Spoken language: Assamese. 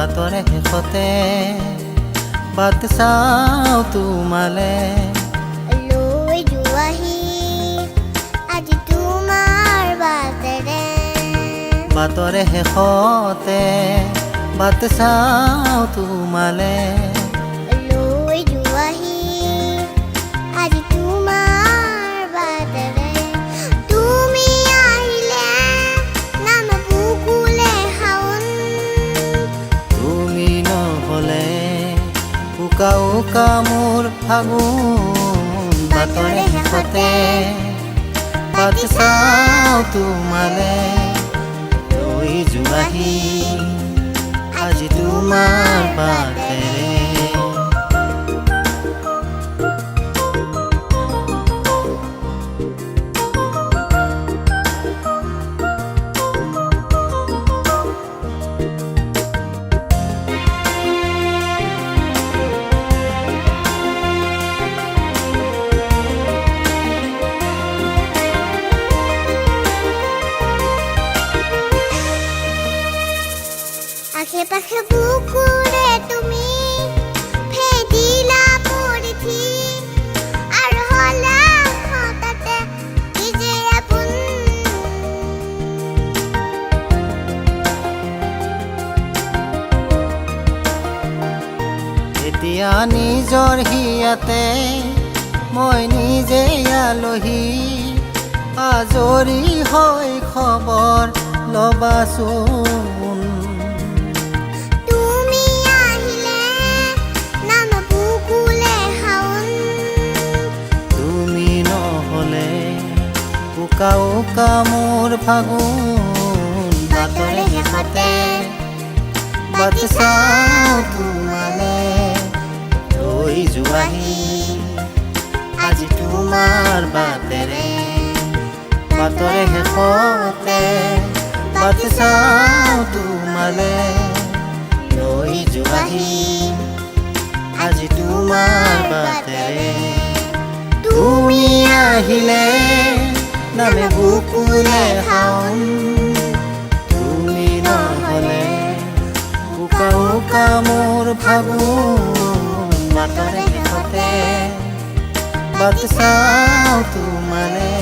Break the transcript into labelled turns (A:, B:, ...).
A: বাটৰে শেষতে বাট চাওঁ তোমালে
B: লৈ যোৱাহি আজি তোমাৰ বাটেৰে
A: বাটৰে শেষতে বাট চাওঁ তোমালে
B: লৈ যোৱাহি আজি তোমাৰ বাটেৰে তুমি আহিলে নাম বুকুলে শাওন
A: তুমি নহ'লে উকা উকা মোৰ ফাগুন বাটৰে শেষতে বাট চাওঁ তোমালে লৈ যোৱাহি আজি তোমাৰ বাটেৰে
B: আশে পাশে বুকুৰে তুমি ফেদিলা পৰিঠি আৰু হলা হঠাতে নিজে আপোন
A: এতিয়া নিজৰ হিয়াতে মই নিজে আলহী আজৰি হৈ খবৰ ল'বাচোন
B: তুমি আহিলে নাম বুকুলে শাওন
A: তুমি নহ'লে উকা উকা মোৰ ফাগুন বাটৰে শেষতে বাট চাওঁ তোমালে লৈ যোৱাহি আজি তোমাৰ বাটেৰে বাটৰে শেষতে বাট চাওঁ তোমালে লৈ যোৱাহি আজি তোমাৰ বাটেৰে তুমি আহিলে নামে বুকুলে শাওন তুমি নহ'লে উকা উকা মোৰ ফাগুন বাটৰে শেষতে বাট চাওঁ তোমালে